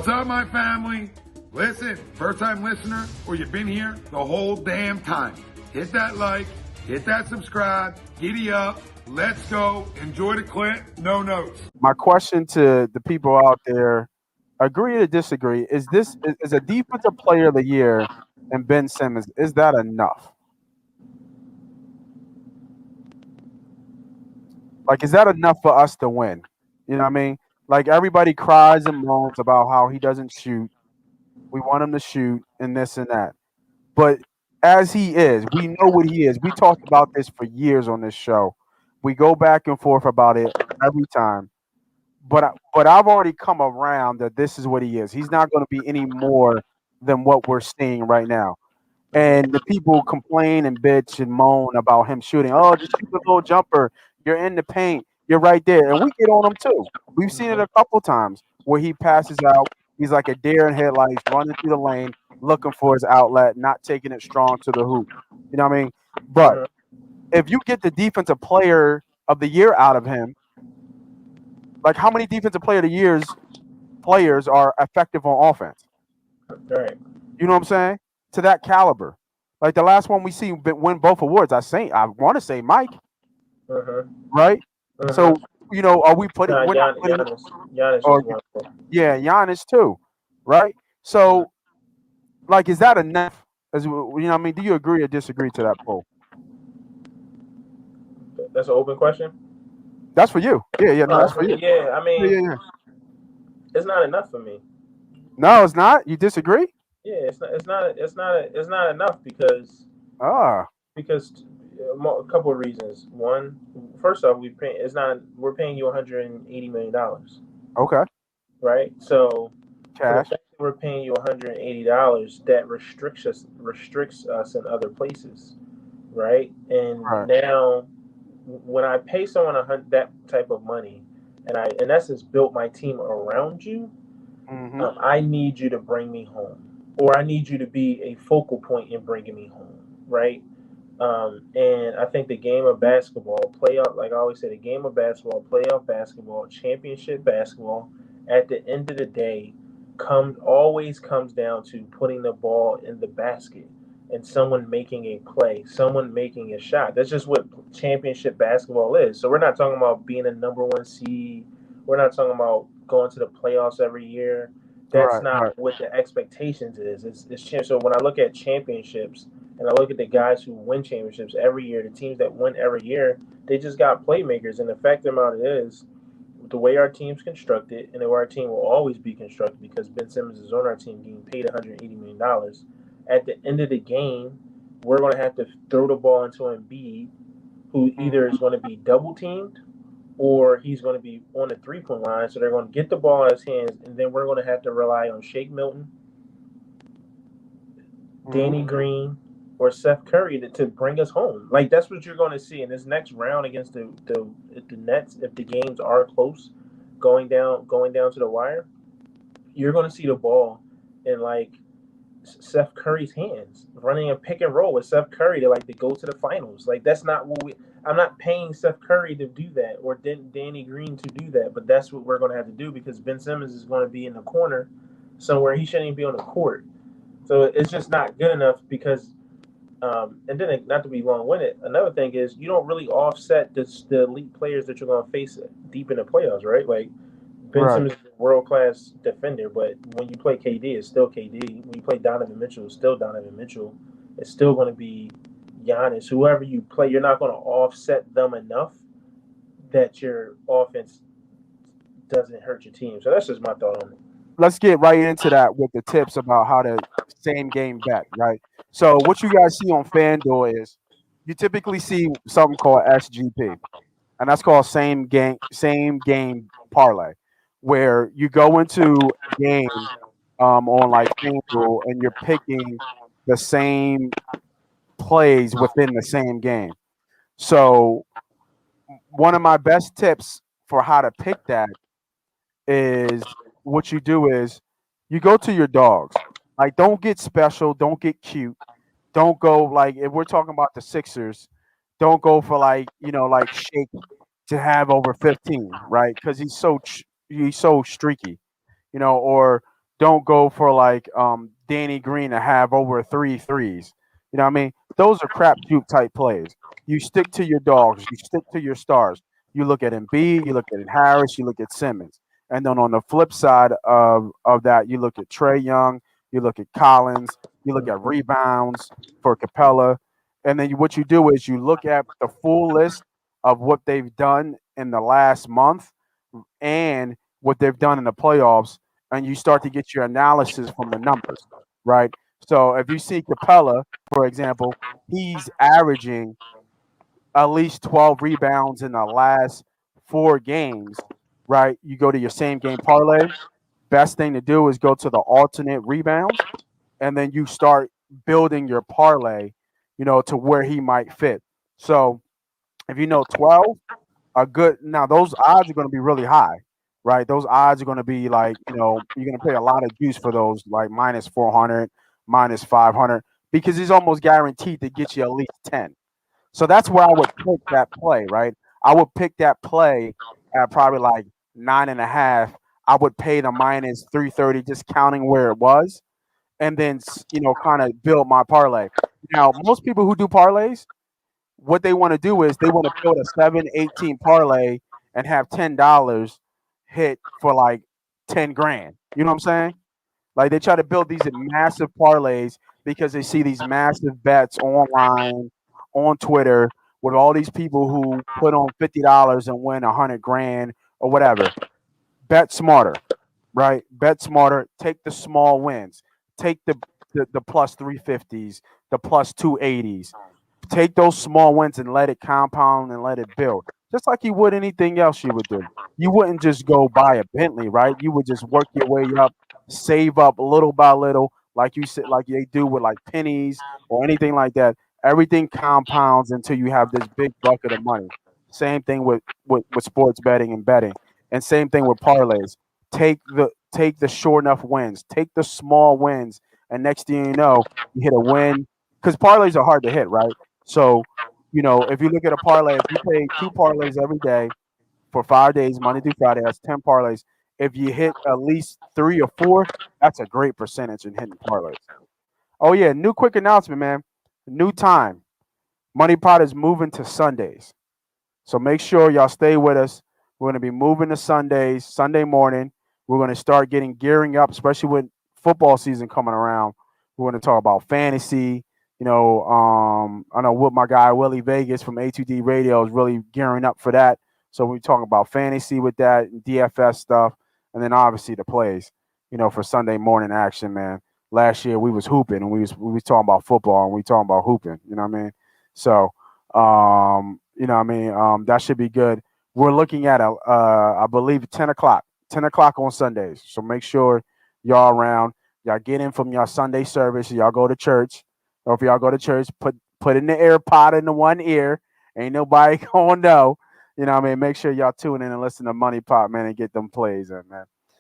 What's up, my family? Listen, first-time listener, or you've been here the whole damn time. Hit that like, hit that subscribe, giddy up, let's go, enjoy the clip, no notes. My question to the people out there, agree or disagree, is a defensive player of the year and Ben Simmons, is that enough? Like, is that enough for us to win? You know what I mean? Like, everybody cries and moans about how he doesn't shoot. We want him to shoot and this and that. But as he is, we know what he is. We talked about this for years on this show. We go back and forth about it every time. But I've already come around that this is what he is. He's not going to be any more than what we're seeing right now. And the people complain and bitch and moan about him shooting. Oh, just shoot a little jumper. You're in the paint. You're right there. And we get on him too. We've seen it a couple times where he passes out. He's like a deer in headlights running through the lane, looking for his outlet, not taking it strong to the hoop. You know what I mean? But if you get the defensive player of the year out of him, like how many defensive player of the years players are effective on offense? Right. You know what I'm saying? To that caliber. Like the last one we see win both awards, I want to say Mike. Right? So, you know, are we putting Giannis or, is one. yeah, Giannis too. Right? So, like, is that enough? As you know what I mean? Do you agree or disagree to that poll? That's an open question? That's for you. Yeah, no, that's for you. Yeah, I mean, yeah. It's not enough for me. No, it's not. You disagree? Yeah, it's not enough because a couple of reasons. One, first off, we're paying you $180 million. Okay. Right. So cash. We're paying you $180. That restricts us in other places. Right. And now, when I pay someone that type of money, and I, in essence, built my team around you, I need you to bring me home, or I need you to be a focal point in bringing me home, right? And I think the game of basketball, like I always say, the game of basketball, playoff basketball, championship basketball, at the end of the day, always comes down to putting the ball in the basket and someone making a play, someone making a shot. That's just what championship basketball is. So we're not talking about being a number one seed. We're not talking about going to the playoffs every year. That's not what the expectations is. It's so when I look at championships and I look at the guys who win championships every year, the teams that win every year, they just got playmakers. And the fact of the matter is, the way our team's constructed, and the way our team will always be constructed, because Ben Simmons is on our team getting paid $180 million. At the end of the game, we're going to have to throw the ball into Embiid, who either is going to be double teamed or he's going to be on the three-point line. So they're going to get the ball in his hands, and then we're going to have to rely on Shake Milton, Danny Green, or Seth Curry to bring us home. Like, that's what you're going to see in this next round against the Nets. If the games are close, going down to the wire, you're going to see the ball in like Seth Curry's hands, running a pick and roll with Seth Curry to go to the finals. Like, that's not what I'm not paying Seth Curry to do that, or Danny Green to do that, but that's what we're going to have to do, because Ben Simmons is going to be in the corner somewhere. He shouldn't even be on the court. So it's just not good enough, because and then, not to be long-winded, another thing is you don't really offset the elite players that you're going to face deep in the playoffs, right? Like, Ben Simmons is a world-class defender, but when you play KD, it's still KD. When you play Donovan Mitchell, it's still Donovan Mitchell. It's still going to be Giannis. Whoever you play, you're not going to offset them enough that your offense doesn't hurt your team. So that's just my thought on it. Let's get right into that with the tips about how to same game bet, right? So what you guys see on FanDuel is you typically see something called SGP, and that's called same game parlay, where you go into a game on like FanDuel and you're picking the same plays within the same game. So one of my best tips for how to pick that is what you do is you go to your dogs. Like, don't get special, don't get cute. Don't go like, if we're talking about the Sixers, don't go for like Shake to have over 15, right? Because he's so streaky, or don't go for like Danny Green to have over 3 threes. You know what I mean? Those are crapshoot type plays. You stick to your dogs. You stick to your stars. You look at Embiid. You look at Harris. You look at Simmons. And then on the flip side of that, you look at Trey Young. You look at Collins. You look at rebounds for Capella. And then what you do is you look at the full list of what they've done in the last month and what they've done in the playoffs, and you start to get your analysis from the numbers, right? So if you see Capella, for example, he's averaging at least 12 rebounds in the last 4 games, right? You go to your same game parlay. Best thing to do is go to the alternate rebounds, and then you start building your parlay, to where he might fit. So if you know 12, a good now those odds are going to be really high, right? Those odds are going to be like, you're going to pay a lot of juice for those, like minus 400, minus 500, because he's almost guaranteed to get you at least 10. So that's where I would pick that play, right? I would pick that play at probably like 9.5. I would pay the minus 330, just counting where it was, and then kind of build my parlay. Now, most people who do parlays, what they want to do is they want to build a 7-18 parlay and have $10 hit for like 10 grand. You know what I'm saying? Like they try to build these massive parlays because they see these massive bets online, on Twitter, with all these people who put on $50 and win 100 grand or whatever. Bet smarter, right? Bet smarter. Take the small wins. Take the plus 350s, the plus 280s. Take those small wins and let it compound and let it build. Just like you would anything else you would do. You wouldn't just go buy a Bentley, right? You would just work your way up, save up little by little, like you said, like they do with like pennies or anything like that. Everything compounds until you have this big bucket of money. Same thing with sports betting and betting. And same thing with parlays. Take the sure enough wins. Take the small wins. And next thing you know, you hit a win. Because parlays are hard to hit, right? So, if you look at a parlay, if you play 2 parlays every day for 5 days, Monday through Friday, that's 10 parlays. If you hit at least 3 or 4, that's a great percentage in hitting parlays. Oh, yeah, new quick announcement, man. New time. Money Pot is moving to Sundays. So make sure y'all stay with us. We're going to be moving to Sundays, Sunday morning. We're going to start gearing up, especially with football season coming around. We're going to talk about fantasy. I know what my guy Willie Vegas from A2D Radio is really gearing up for that. So we're talking about fantasy with that, DFS stuff, and then obviously the plays, for Sunday morning action, man. Last year we was hooping and we was talking about football and we talking about hooping, you know what I mean? So that should be good. We're looking at I believe 10 o'clock on Sundays. So make sure y'all around. Y'all get in from y'all Sunday service. Y'all go to church. Or if y'all go to church, put in the AirPod in the one ear. Ain't nobody gonna know. You know what I mean? Make sure y'all tune in and listen to Money Pot, man, and get them plays in, man.